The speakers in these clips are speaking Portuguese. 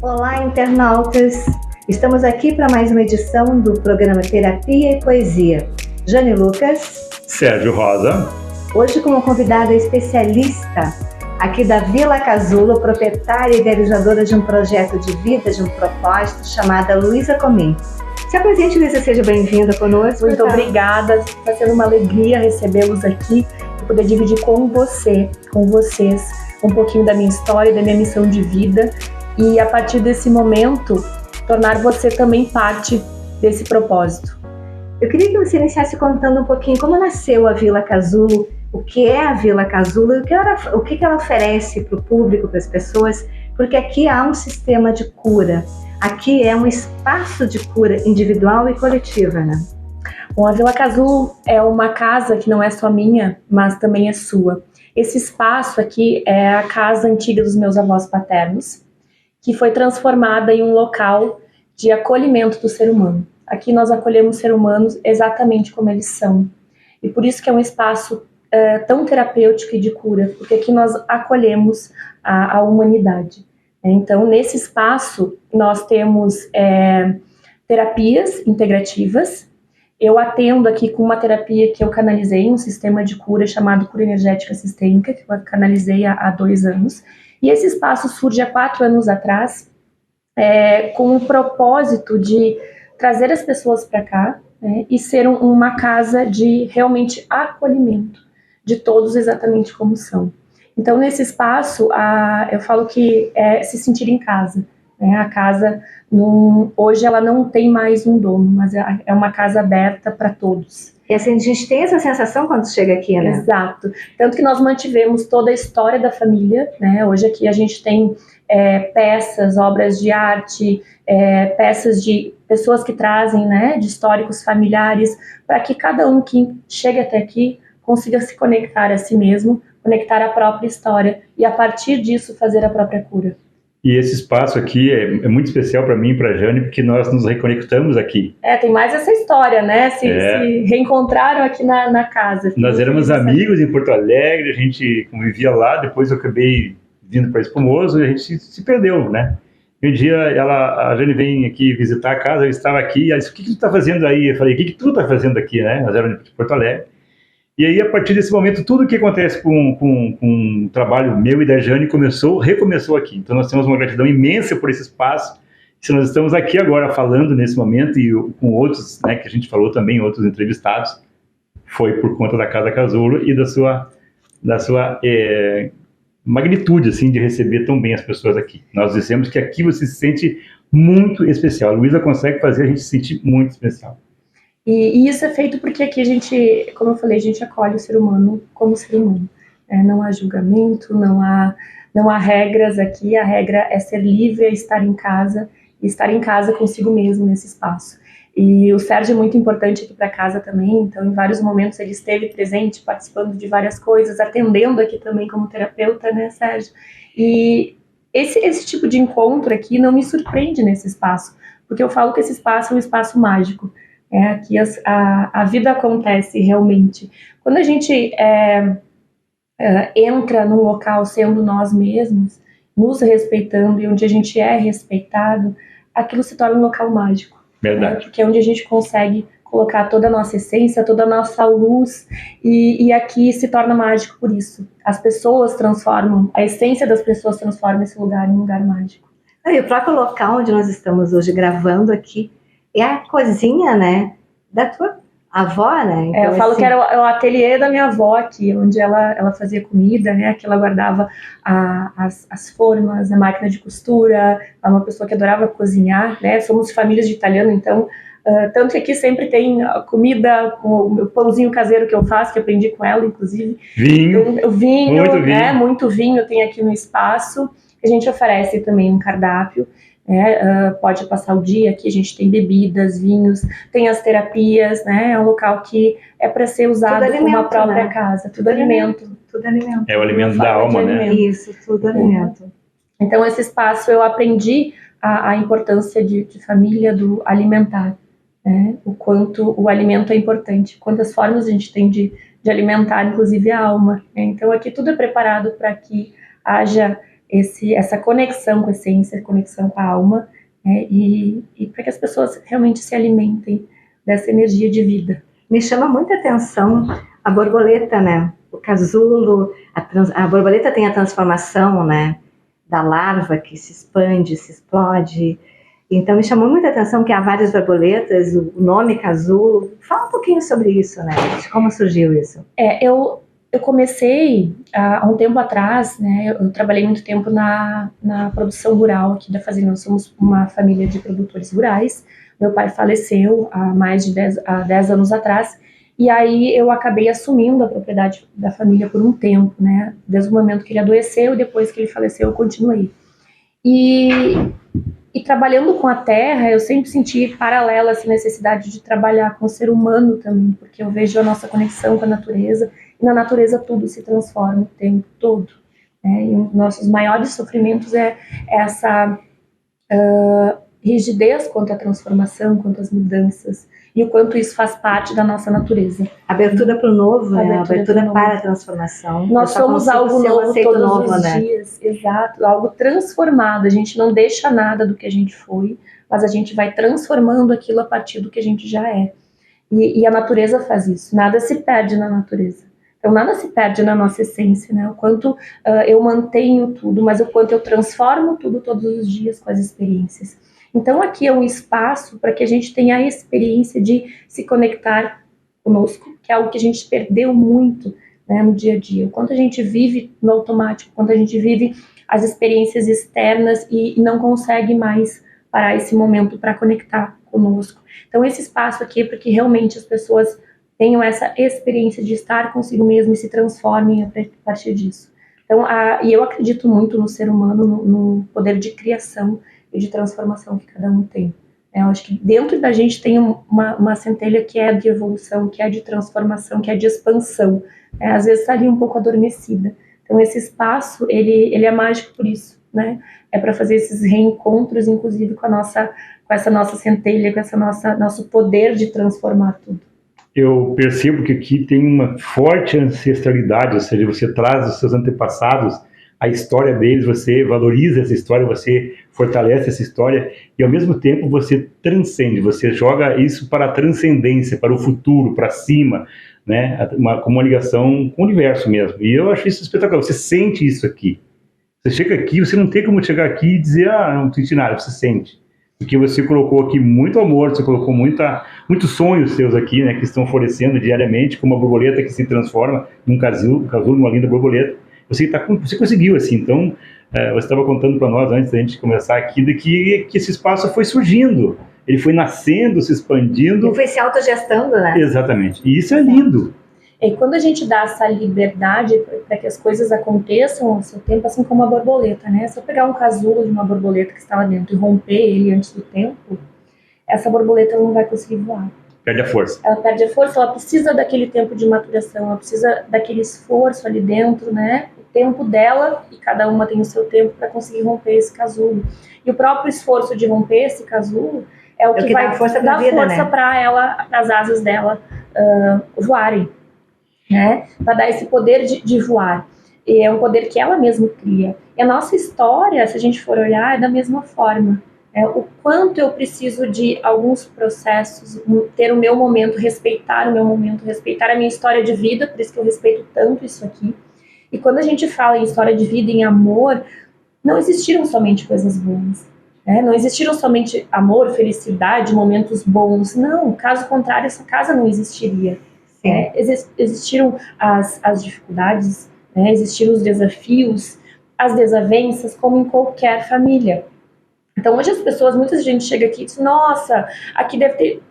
Olá, internautas! Estamos aqui para mais uma edição do programa Terapia e Poesia. Jane Lucas. Sérgio Rosa. Hoje com uma convidada especialista aqui da Vila Casulo, proprietária e idealizadora de um projeto de vida, de um propósito, chamada Luísa Comim. Se apresente, Luísa, seja bem-vinda conosco. Muito obrigada, está sendo uma alegria recebê-los aqui e poder dividir com vocês, um pouquinho da minha história, da minha missão de vida e, a partir desse momento, tornar você também parte desse propósito. Eu queria que você iniciasse contando um pouquinho como nasceu a Vila Casulo, o que é a Vila Casulo e o que ela oferece para o público, para as pessoas, porque aqui há um sistema de cura. Aqui é um espaço de cura individual e coletiva, né? Bom, a Vila Casulo é uma casa que não é só minha, mas também é sua. Esse espaço aqui é a casa antiga dos meus avós paternos, que foi transformada em um local de acolhimento do ser humano. Aqui nós acolhemos seres humanos exatamente como eles são. E por isso que é um espaço tão terapêutico e de cura, porque aqui nós acolhemos a humanidade. Então, nesse espaço, nós temos terapias integrativas. Eu atendo aqui com uma terapia que eu canalizei, um sistema de cura chamado Cura Energética Sistêmica, que eu canalizei há 2 anos. E esse espaço surge há 4 anos atrás, com o propósito de trazer as pessoas para cá, né, e ser uma casa de realmente acolhimento de todos exatamente como são. Então, nesse espaço, eu falo que é se sentir em casa. Né? A casa, hoje, ela não tem mais um dono, mas é uma casa aberta para todos. E assim, a gente tem essa sensação quando chega aqui, né? Exato. Tanto que nós mantivemos toda a história da família, né? Hoje aqui a gente tem peças, obras de arte, peças de pessoas que trazem, né, de históricos familiares, para que cada um que chega até aqui consiga se conectar a si mesmo, conectar a própria história e, a partir disso, fazer a própria cura. E esse espaço aqui é muito especial para mim e para a Jane, porque nós nos reconectamos aqui. Tem mais essa história, né? Se reencontraram aqui na casa. Nós éramos amigos em Porto Alegre, a gente convivia lá, depois eu acabei vindo para Espumoso e a gente se perdeu, né? E um dia a Jane vem aqui visitar a casa, eu estava aqui, e ela disse, o que tu está fazendo aí? Eu falei, o que tu está fazendo aqui, né? Nós éramos de Porto Alegre. E aí, a partir desse momento, tudo que acontece com o trabalho meu e da Jane recomeçou aqui. Então, nós temos uma gratidão imensa por esse espaço. Se nós estamos aqui agora falando nesse momento, e com outros, né, que a gente falou também, outros entrevistados, foi por conta da Casa Casulo e da sua magnitude, assim, de receber tão bem as pessoas aqui. Nós dissemos que aqui você se sente muito especial. A Luísa consegue fazer a gente se sentir muito especial. E isso é feito porque aqui a gente, como eu falei, a gente acolhe o ser humano como ser humano. Não há julgamento, não há regras aqui. A regra é ser livre, estar em casa, e estar em casa consigo mesmo nesse espaço. E o Sérgio é muito importante aqui para casa também, então em vários momentos ele esteve presente, participando de várias coisas, atendendo aqui também como terapeuta, né, Sérgio? E esse tipo de encontro aqui não me surpreende nesse espaço, porque eu falo que esse espaço é um espaço mágico. Aqui a vida acontece realmente. Quando a gente entra num local sendo nós mesmos, nos respeitando e onde a gente é respeitado, aquilo se torna um local mágico. Verdade. Porque é onde a gente consegue colocar toda a nossa essência, toda a nossa luz, e aqui se torna mágico por isso. As pessoas transformam, a essência das pessoas transforma esse lugar em um lugar mágico. E o próprio local onde nós estamos hoje gravando aqui, é a cozinha, né, da tua avó, né? Então, eu falo assim, que era o ateliê da minha avó aqui, onde ela fazia comida, né? Que ela guardava as formas, a máquina de costura. É uma pessoa que adorava cozinhar, né? Somos famílias de italiano, então tanto que aqui sempre tem comida, o meu pãozinho caseiro que eu faço, que aprendi com ela, inclusive. Vinho, então, muito vinho tem aqui no espaço. A gente oferece também um cardápio. Pode passar o dia aqui, a gente tem bebidas, vinhos, tem as terapias, né? É um local que é para ser usado como uma própria casa, tudo alimento. É o alimento da alma, né? Isso, tudo alimento. Então esse espaço eu aprendi a importância de família, do alimentar, né? O quanto o alimento é importante, quantas formas a gente tem de alimentar, inclusive a alma, né? Então aqui tudo é preparado para que haja essa conexão com a essência, conexão com a alma, né? E para que as pessoas realmente se alimentem dessa energia de vida. Me chama muita atenção a borboleta, né? O casulo, a borboleta tem a transformação, né? Da larva que se expande, se explode. Então me chamou muita atenção que há várias borboletas, o nome casulo. Fala um pouquinho sobre isso, né? De como surgiu isso. Eu comecei há um tempo atrás, né? Eu trabalhei muito tempo na produção rural aqui da fazenda. Nós somos uma família de produtores rurais. Meu pai faleceu há mais de 10 anos atrás. E aí eu acabei assumindo a propriedade da família por um tempo, né? Desde o momento que ele adoeceu, depois que ele faleceu, eu continuei. E trabalhando com a terra, eu sempre senti paralela essa necessidade de trabalhar com o ser humano também, porque eu vejo a nossa conexão com a natureza, e na natureza tudo se transforma o tempo todo, né? E um dos nossos maiores sofrimentos é essa rigidez quanto à transformação, quanto às mudanças, e o quanto isso faz parte da nossa natureza. Abertura para o novo, né? Abertura para a transformação. Nós somos algo novo todos os dias, exato, algo transformado. A gente não deixa nada do que a gente foi, mas a gente vai transformando aquilo a partir do que a gente já é. E a natureza faz isso, nada se perde na natureza. Então nada se perde na nossa essência, né? O quanto eu mantenho tudo, mas o quanto eu transformo tudo todos os dias com as experiências. Então aqui é um espaço para que a gente tenha a experiência de se conectar conosco, que é algo que a gente perdeu muito, né, no dia a dia. O quanto a gente vive no automático, o quanto a gente vive as experiências externas e não consegue mais parar esse momento para conectar conosco. Então esse espaço aqui é para que realmente as pessoas tenham essa experiência de estar consigo mesmo e se transformem a partir disso. Então, e eu acredito muito no ser humano, no poder de criação e de transformação que cada um tem. Eu acho que dentro da gente tem uma centelha que é de evolução, que é de transformação, que é de expansão. Às vezes está ali um pouco adormecida. Então esse espaço, ele é mágico por isso, né? É para fazer esses reencontros, inclusive com essa nossa centelha, com essa nosso poder de transformar tudo. Eu percebo que aqui tem uma forte ancestralidade, ou seja, você traz os seus antepassados, a história deles, você valoriza essa história, você fortalece essa história e ao mesmo tempo você transcende, você joga isso para a transcendência, para o futuro, para cima, né? Com uma ligação com o universo mesmo. E eu acho isso espetacular, você sente isso aqui. Você chega aqui, você não tem como chegar aqui e dizer, não senti nada, você sente. Porque você colocou aqui muito amor, você colocou muitos sonhos seus aqui, né, que estão florescendo diariamente, como uma borboleta que se transforma num casulo, numa linda borboleta. Você conseguiu, assim. Então, você estava contando para nós, antes da gente começar aqui, de que esse espaço foi surgindo. Ele foi nascendo, se expandindo. Ele foi se autogestando, né? Exatamente. E isso é lindo. E quando a gente dá essa liberdade para que as coisas aconteçam ao seu tempo, assim como a borboleta, né? Se eu pegar um casulo de uma borboleta que está lá dentro e romper ele antes do tempo, essa borboleta não vai conseguir voar. Perde a força. Ela perde a força, ela precisa daquele tempo de maturação, ela precisa daquele esforço ali dentro, né? O tempo dela, e cada uma tem o seu tempo para conseguir romper esse casulo. E o próprio esforço de romper esse casulo é o que vai dar força para ela, para as asas dela voarem. Né, para dar esse poder de voar. E é um poder que ela mesma cria. E a nossa história, se a gente for olhar, é da mesma forma. O quanto eu preciso de alguns processos, ter o meu momento, respeitar o meu momento, respeitar a minha história de vida, por isso que eu respeito tanto isso aqui. E quando a gente fala em história de vida, em amor, não existiram somente coisas boas. Não existiram somente amor, felicidade, momentos bons. Não, caso contrário, essa casa não existiria. Existiram as dificuldades, né? Existiram os desafios, as desavenças, como em qualquer família. Então hoje as pessoas, muita gente chega aqui e diz, nossa, aqui deve ter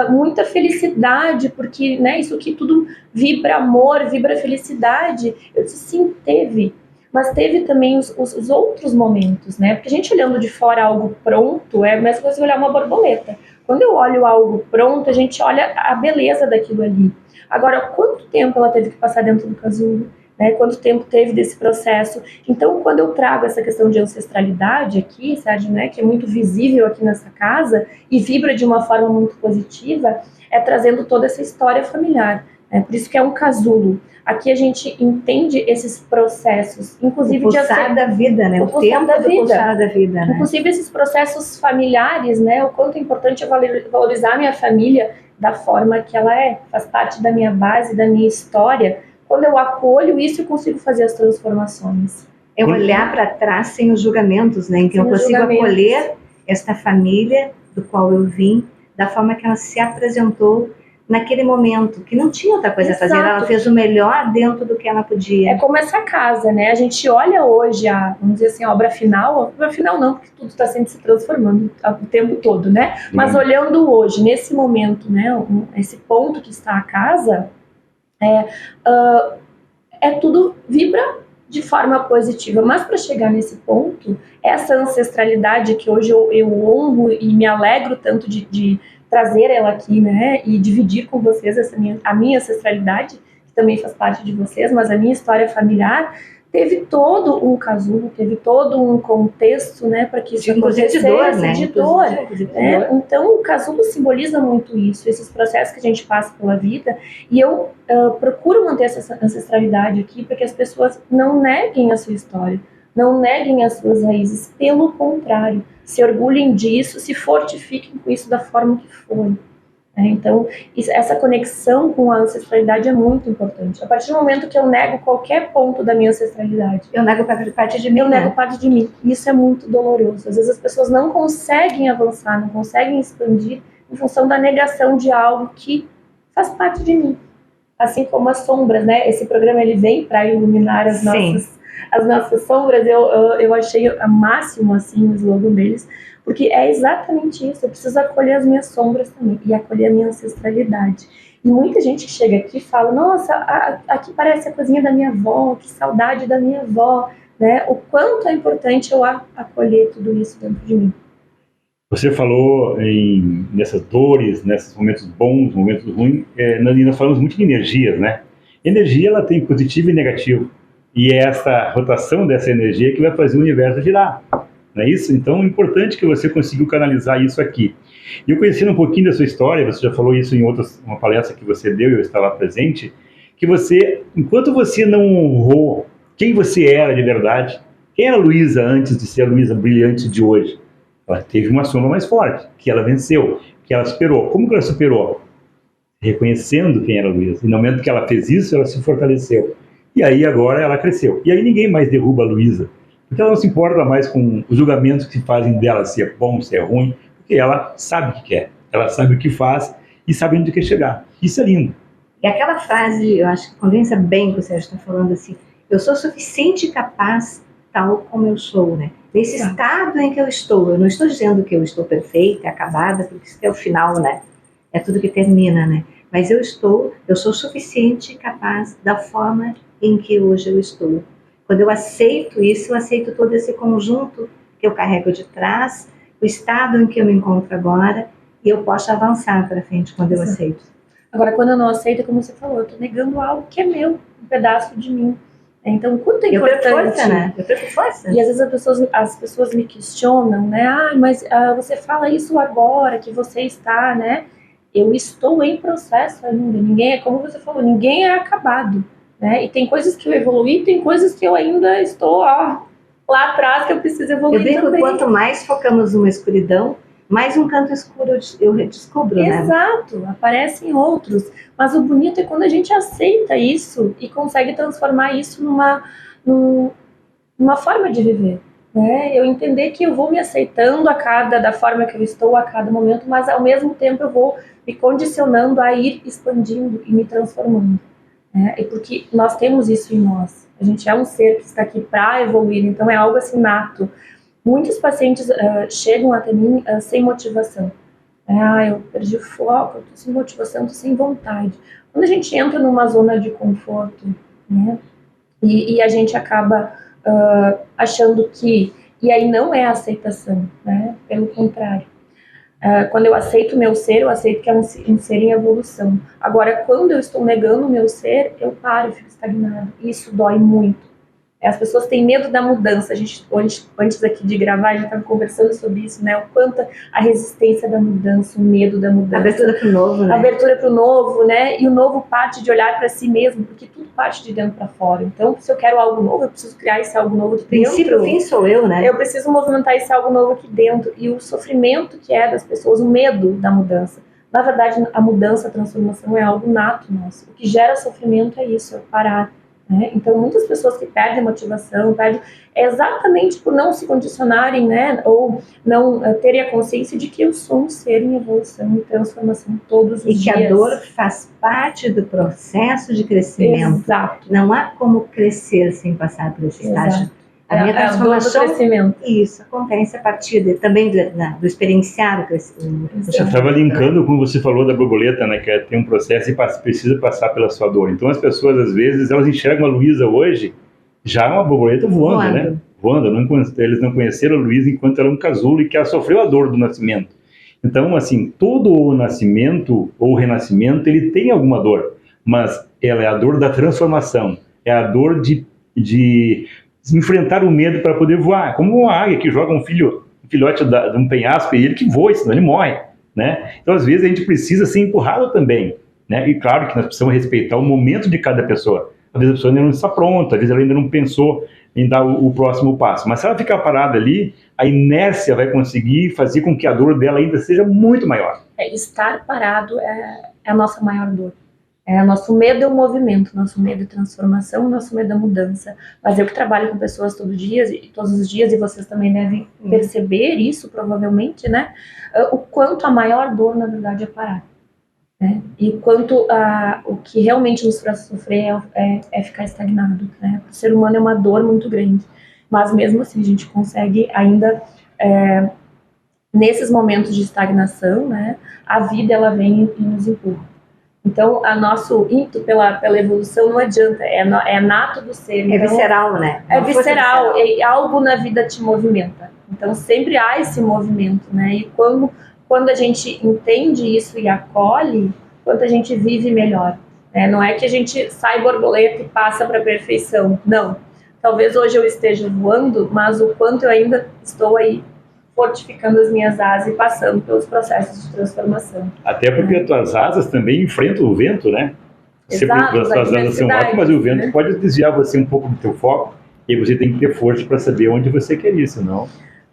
muita felicidade, porque, né, isso aqui tudo vibra amor, vibra felicidade. Eu disse, sim, teve, mas teve também os outros momentos, né? Porque a gente olhando de fora algo pronto, é a mesma coisa que olhar uma borboleta. Quando eu olho algo pronto, a gente olha a beleza daquilo ali. Agora, quanto tempo ela teve que passar dentro do casulo? Né? Quanto tempo teve desse processo? Então, quando eu trago essa questão de ancestralidade aqui, Sérgio, né, que é muito visível aqui nessa casa e vibra de uma forma muito positiva, é trazendo toda essa história familiar. Por isso que é um casulo. Aqui a gente entende esses processos, inclusive o pulsar da vida, né? O tempo do pulsar da vida, né? Inclusive esses processos familiares, né? O quanto é importante eu valorizar a minha família da forma que ela é, faz parte da minha base, da minha história. Quando eu acolho isso, eu consigo fazer as transformações. É olhar para trás sem os julgamentos, né? Em que eu consigo acolher esta família do qual eu vim, da forma que ela se apresentou naquele momento, que não tinha outra coisa a fazer, ela fez o melhor dentro do que ela podia. É como essa casa, né? A gente olha hoje vamos dizer assim, a obra final não, porque tudo está sempre se transformando o tempo todo, né? Mas olhando hoje, nesse momento, né? Esse ponto que está a casa, tudo vibra de forma positiva, mas para chegar nesse ponto, essa ancestralidade que hoje eu honro e me alegro tanto de trazer ela aqui, né, e dividir com vocês a minha ancestralidade, que também faz parte de vocês, mas a minha história familiar teve todo um casulo, teve todo um contexto, né, para que isso acontecesse, de dor, né? Então o casulo simboliza muito isso, esses processos que a gente passa pela vida, e eu procuro manter essa ancestralidade aqui para que as pessoas não neguem a sua história, não neguem as suas raízes, pelo contrário, se orgulhem disso, se fortifiquem com isso da forma que for. Então, essa conexão com a ancestralidade é muito importante. A partir do momento que eu nego qualquer ponto da minha ancestralidade, eu nego parte de mim. Eu nego parte de mim. Isso é muito doloroso. Às vezes as pessoas não conseguem avançar, não conseguem expandir em função da negação de algo que faz parte de mim. Assim como as sombras, né? Esse programa ele vem para iluminar as nossas sombras. Eu achei o máximo assim, o slogan deles, porque é exatamente isso. Eu preciso acolher as minhas sombras também e acolher a minha ancestralidade. E muita gente que chega aqui fala: nossa, aqui parece a cozinha da minha avó, que saudade da minha avó, né? O quanto é importante eu acolher tudo isso dentro de mim. Você falou nessas dores, nesses momentos bons, momentos ruins, nós falamos muito de energias, né? Energia, ela tem positivo e negativo. E é essa rotação dessa energia que vai fazer o universo girar. Não é isso? Então é importante que você conseguiu canalizar isso aqui. E eu conhecendo um pouquinho da sua história, você já falou isso em uma palestra que você deu, eu estava presente, que você, enquanto você não honrou quem você era de verdade, quem era a Luísa antes de ser a Luísa brilhante de hoje? Ela teve uma sombra mais forte, que ela venceu, que ela superou. Como que ela superou? Reconhecendo quem era a Luísa. E no momento que ela fez isso, ela se fortaleceu. E aí agora ela cresceu. E aí ninguém mais derruba a Luísa. Porque ela não se importa mais com os julgamentos que se fazem dela, se é bom, se é ruim, porque ela sabe o que quer, ela sabe o que faz e sabe onde quer chegar. Isso é lindo. E aquela frase, eu acho que condensa bem o que o Sérgio está falando, assim: eu sou suficiente e capaz tal como eu sou, né? Nesse estado em que eu não estou dizendo que eu estou perfeita, acabada, porque isso é o final, né? É tudo que termina, né? Mas eu sou suficiente e capaz da forma em que hoje eu estou. Quando eu aceito isso, eu aceito todo esse conjunto que eu carrego de trás, o estado em que eu me encontro agora, e eu posso avançar para frente quando eu aceito. Agora, quando eu não aceito, como você falou, eu estou negando algo que é meu, um pedaço de mim. Então, quanto é importante... Eu perco força, né? Eu perco força. E às vezes as pessoas me questionam, né? Mas você fala isso agora, que você está, né? Eu estou em processo ainda. Ninguém é, como você falou, ninguém é acabado. Né? E tem coisas que eu evoluí, tem coisas que eu ainda estou lá atrás que eu preciso evoluir. Eu digo que quanto mais focamos numa escuridão, mais um canto escuro eu redescubro, né? Exato, aparecem outros. Mas o bonito é quando a gente aceita isso e consegue transformar isso numa forma de viver. Né? Eu entender que eu vou me aceitando da forma que eu estou a cada momento, mas ao mesmo tempo eu vou me condicionando a ir expandindo e me transformando. É porque nós temos isso em nós. A gente é um ser que está aqui para evoluir, então é algo assim nato. Muitos pacientes chegam até mim sem motivação. Eu perdi o foco, eu estou sem motivação, estou sem vontade. Quando a gente entra numa zona de conforto, né, e a gente acaba achando que... E aí não é a aceitação, né, pelo contrário. Quando eu aceito o meu ser, eu aceito que é um ser em evolução. Agora, quando eu estou negando o meu ser, eu paro, eu fico estagnado. E isso dói muito. As pessoas têm medo da mudança. A gente, antes aqui de gravar, a gente estava conversando sobre isso, né? O quanto a resistência da mudança, o medo da mudança. Abertura para o novo, né? Abertura para o novo, né? E o novo parte de olhar para si mesmo, porque tudo parte de dentro para fora. Então, se eu quero algo novo, eu preciso criar esse algo novo de dentro. Princípio, fim sou eu, né? Eu preciso movimentar esse algo novo aqui dentro. E o sofrimento que é das pessoas, o medo da mudança. Na verdade, a mudança, a transformação é algo nato nosso. O que gera sofrimento é isso, é parar. Né? Então, muitas pessoas que perdem a motivação, perdem exatamente por não se condicionarem, né? Ou não terem a consciência de que eu sou um ser em evolução e transformação todos os dias. E que a dor faz parte do processo de crescimento. Exato. Não há como crescer sem passar por esse estágio. A minha transformação, a dor do crescimento. Isso, acontece a partir também do experienciar o crescimento. Você estava linkando com o que você falou da borboleta, né? Que tem um processo e precisa passar pela sua dor. Então as pessoas, às vezes, elas enxergam a Luísa hoje já uma borboleta voando, né? Voando. Eles não conheceram a Luísa enquanto ela era um casulo e que ela sofreu a dor do nascimento. Então, assim, todo o nascimento ou renascimento, ele tem alguma dor, mas ela é a dor da transformação, é a dor de enfrentar o medo para poder voar, como uma águia que joga um filhote de um penhasco e ele que voa, senão ele morre, né? Então, às vezes, a gente precisa ser empurrado também, né? E claro que nós precisamos respeitar o momento de cada pessoa. Às vezes a pessoa ainda não está pronta, às vezes ela ainda não pensou em dar o próximo passo. Mas se ela ficar parada ali, a inércia vai conseguir fazer com que a dor dela ainda seja muito maior. Estar parado é a nossa maior dor. Nosso medo é o movimento, nosso medo é transformação, nosso medo é mudança. Mas eu que trabalho com pessoas todos os dias, e vocês também devem perceber isso, provavelmente, né? O quanto a maior dor, na verdade, é parar. Né? E quanto o que realmente nos faz sofrer é ficar estagnado. Né? O ser humano é uma dor muito grande. Mas mesmo assim, a gente consegue ainda... nesses momentos de estagnação, né? A vida, ela vem e nos empurra. Então, nosso ímpeto pela evolução não adianta, é nato do ser. É então, visceral, né? É visceral, algo na vida te movimenta. Então, sempre há esse movimento, né? E quando a gente entende isso e acolhe, quanto a gente vive melhor. Né? Não é que a gente sai borboleta e passa para a perfeição, não. Talvez hoje eu esteja voando, mas o quanto eu ainda estou aí fortificando as minhas asas e passando pelos processos de transformação. Até porque as tuas asas também enfrentam o vento, né? Exato, as tuas asas são ótimas, mas o vento pode desviar você um pouco do teu foco e você tem que ter força para saber onde você quer ir, senão...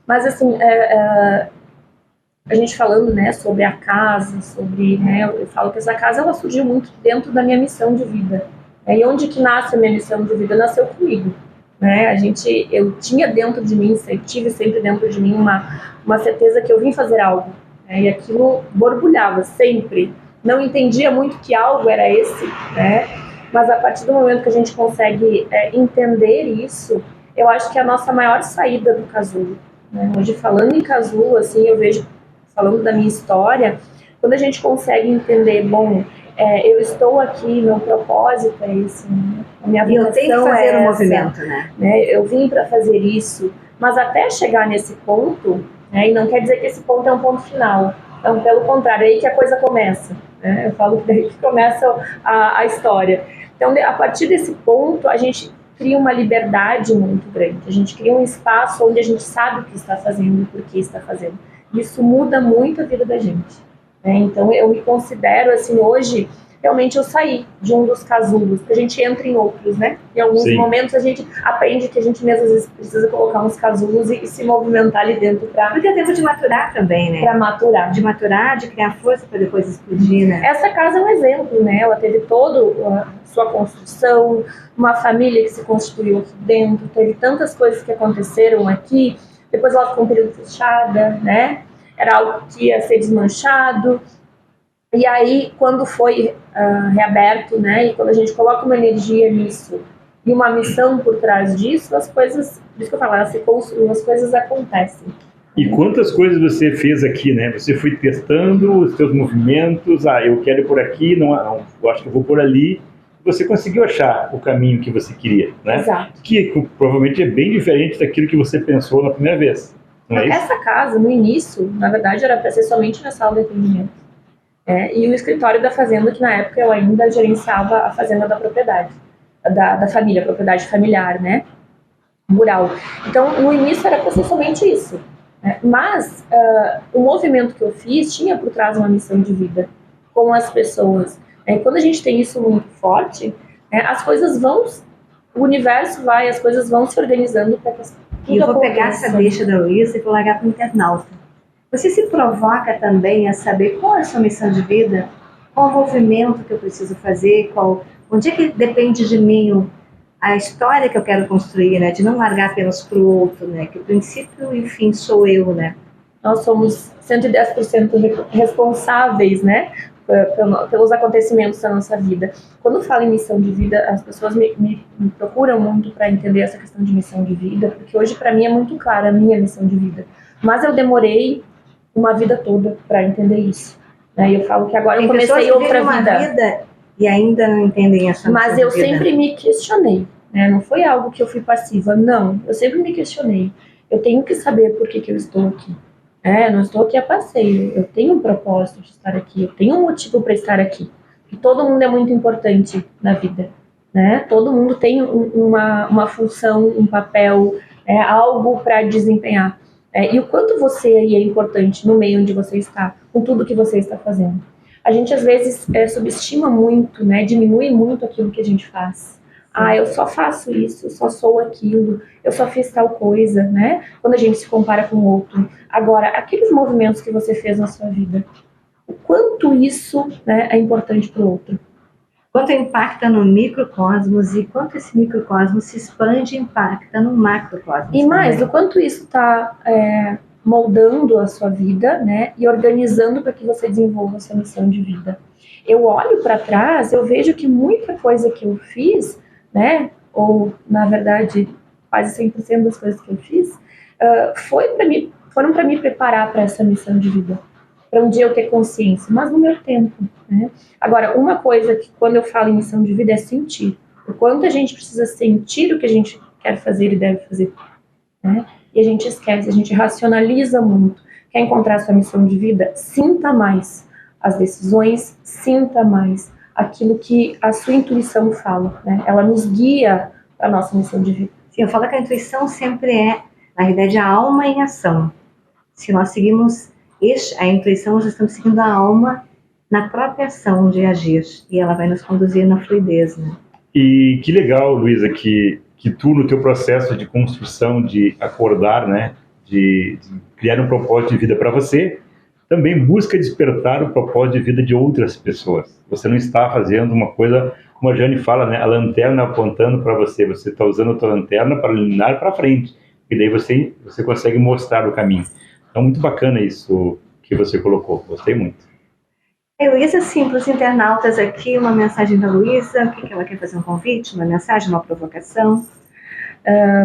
Mas assim, a gente falando, né, sobre a casa, né, eu falo que essa casa, ela surgiu muito dentro da minha missão de vida. E onde que nasce a minha missão de vida? Nasceu comigo. Né? Eu tinha dentro de mim, tive sempre dentro de mim uma certeza que eu vim fazer algo, né? E aquilo borbulhava sempre. Não entendia muito que algo era esse, né? Mas a partir do momento que a gente consegue entender isso, eu acho que é a nossa maior saída do casulo. Né? Hoje, falando em casulo, assim, eu vejo, falando da minha história, quando a gente consegue entender, bom, eu estou aqui, meu propósito é esse, né? A minha vocação eu tenho que fazer um movimento, né? Eu vim para fazer isso, mas até chegar nesse ponto, né? E não quer dizer que esse ponto é um ponto final. Então, pelo contrário, é aí que a coisa começa. Né? Eu falo que é aí que começa a história. Então, a partir desse ponto, a gente cria uma liberdade muito grande. A gente cria um espaço onde a gente sabe o que está fazendo e por que está fazendo. Isso muda muito a vida da gente. Né? Então, eu me considero, assim, hoje, realmente eu saí de um dos casulos, porque a gente entra em outros, né? Em alguns momentos a gente aprende que a gente mesmo, às vezes, precisa colocar uns casulos e se movimentar ali dentro para... Porque é tempo de maturar também, né? Para maturar. De maturar, de criar força para depois explodir, né? Essa casa é um exemplo, né? Ela teve toda a sua construção, uma família que se constituiu aqui dentro, teve tantas coisas que aconteceram aqui, depois ela ficou um período fechada, né? Era algo que ia ser desmanchado. E aí, quando foi reaberto, né, e quando a gente coloca uma energia nisso e uma missão por trás disso, as coisas, por isso que eu falo, elas se construem, as coisas acontecem. E quantas coisas você fez aqui, né? Você foi testando os seus movimentos, eu quero ir por aqui, não, eu acho que eu vou por ali. Você conseguiu achar o caminho que você queria, né? Exato. Que provavelmente é bem diferente daquilo que você pensou na primeira vez, não é isso? Essa casa, no início, na verdade, era para ser somente na sala de atendimento. E o escritório da fazenda, que na época eu ainda gerenciava a fazenda da propriedade, da família, a propriedade familiar, né? mural. Então, no início era para ser somente isso, né? Mas o movimento que eu fiz tinha por trás uma missão de vida com as pessoas. Quando a gente tem isso muito forte, as coisas vão, o universo vai, as coisas vão se organizando para que e eu vou pegar essa deixa da Luísa e vou largar para o internauta. Você se provoca também a saber qual é a sua missão de vida, qual o movimento que eu preciso fazer, onde é que depende de mim a história que eu quero construir, né? De não largar apenas para o outro, né? Que o princípio e o fim sou eu, né? Nós somos 110% responsáveis, né? Pelos acontecimentos da nossa vida. Quando falo em missão de vida, as pessoas me procuram muito para entender essa questão de missão de vida, porque hoje para mim é muito clara a minha missão de vida. Mas eu demorei uma vida toda para entender isso. Né? Eu falo que agora eu comecei outra vida e ainda não entendem essa missão. Mas eu sempre me questionei. Né? Não foi algo que eu fui passiva, não. Eu sempre me questionei. Eu tenho que saber por que eu estou aqui. Não estou aqui a passeio, eu tenho um propósito de estar aqui, eu tenho um motivo para estar aqui. E todo mundo é muito importante na vida, né? Todo mundo tem uma função, um papel, algo para desempenhar. E o quanto você aí é importante no meio onde você está, com tudo que você está fazendo. A gente às vezes subestima muito, né? Diminui muito aquilo que a gente faz. Eu só faço isso, eu só sou aquilo, eu só fiz tal coisa, né? Quando a gente se compara com o outro. Agora, aqueles movimentos que você fez na sua vida, o quanto isso, né, é importante para o outro? Quanto impacta no microcosmos e quanto esse microcosmos se expande e impacta no macrocosmos. E mais, o quanto isso está moldando a sua vida, né? E organizando para que você desenvolva a sua missão de vida. Eu olho para trás, eu vejo que muita coisa que eu fiz, né, ou na verdade quase 100% das coisas que eu fiz, foram para me preparar para essa missão de vida, para um dia eu ter consciência, mas no meu tempo, né? Agora, uma coisa que quando eu falo em missão de vida é sentir, o quanto a gente precisa sentir o que a gente quer fazer e deve fazer, né? E a gente esquece, a gente racionaliza muito. Quer encontrar sua missão de vida? Sinta mais as decisões, sinta mais aquilo que a sua intuição fala, né? Ela nos guia para a nossa missão de vida. Sim, eu falo que a intuição sempre é, na realidade, a alma em ação. Se nós seguimos a intuição, nós estamos seguindo a alma na própria ação de agir. E ela vai nos conduzir na fluidez, né? E que legal, Luísa, que tu, no teu processo de construção, de acordar, né? De criar um propósito de vida para você, também busca despertar o propósito de vida de outras pessoas. Você não está fazendo uma coisa, como a Jane fala, né, a lanterna apontando para você. Você está usando a tua lanterna para iluminar para frente. E daí você consegue mostrar o caminho. Então, muito bacana isso que você colocou. Gostei muito. Luísa, assim, para os internautas aqui, uma mensagem da Luísa. O que ela quer fazer? Um convite? Uma mensagem? Uma provocação?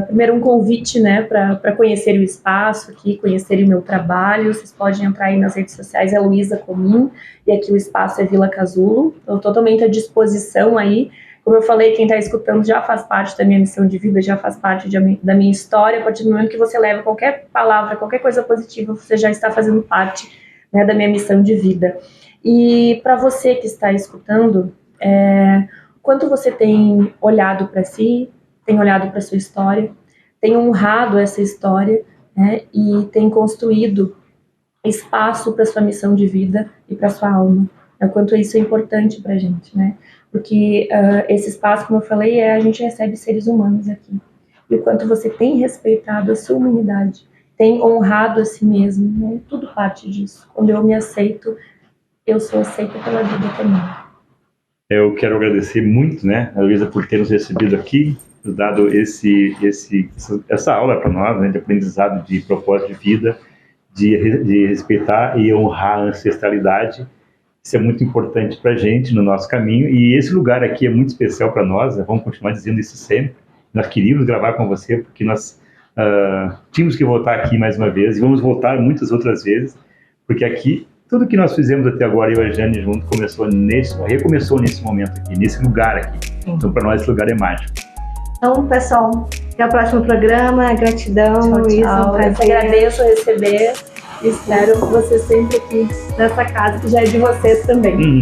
Primeiro um convite, né, para conhecer o espaço aqui, conhecerem o meu trabalho. Vocês podem entrar aí nas redes sociais, é Luísa Comim, e aqui o espaço é Vila Casulo. Estou totalmente à disposição aí. Como eu falei, quem está escutando já faz parte da minha missão de vida, já faz parte da minha história. A partir do momento que você leva qualquer palavra, qualquer coisa positiva, você já está fazendo parte, né, da minha missão de vida. E para você que está escutando, quanto você tem olhado para si, tem olhado para sua história, tem honrado essa história, né, e tem construído espaço para sua missão de vida e para sua alma. O quanto isso é importante para a gente, né? Porque esse espaço, como eu falei, a gente recebe seres humanos aqui. E o quanto você tem respeitado a sua humanidade, tem honrado a si mesmo, né? Tudo parte disso. Quando eu me aceito, eu sou aceita pela vida também. Eu quero agradecer muito, né, a Luísa, por ter nos recebido aqui, nos dado essa aula para nós, né, de aprendizado de propósito de vida, de respeitar e honrar a ancestralidade. Isso é muito importante para a gente no nosso caminho, e esse lugar aqui é muito especial para nós, né? Vamos continuar dizendo isso sempre. Nós queríamos gravar com você porque nós tínhamos que voltar aqui mais uma vez, e vamos voltar muitas outras vezes, porque aqui tudo que nós fizemos até agora, eu e a Jane junto, recomeçou nesse momento aqui, nesse lugar aqui. Então, para nós, esse lugar é mágico. Então, pessoal, até o próximo programa. Gratidão, Luísa. Eu que agradeço receber e espero você sempre aqui nessa casa, que já é de vocês também.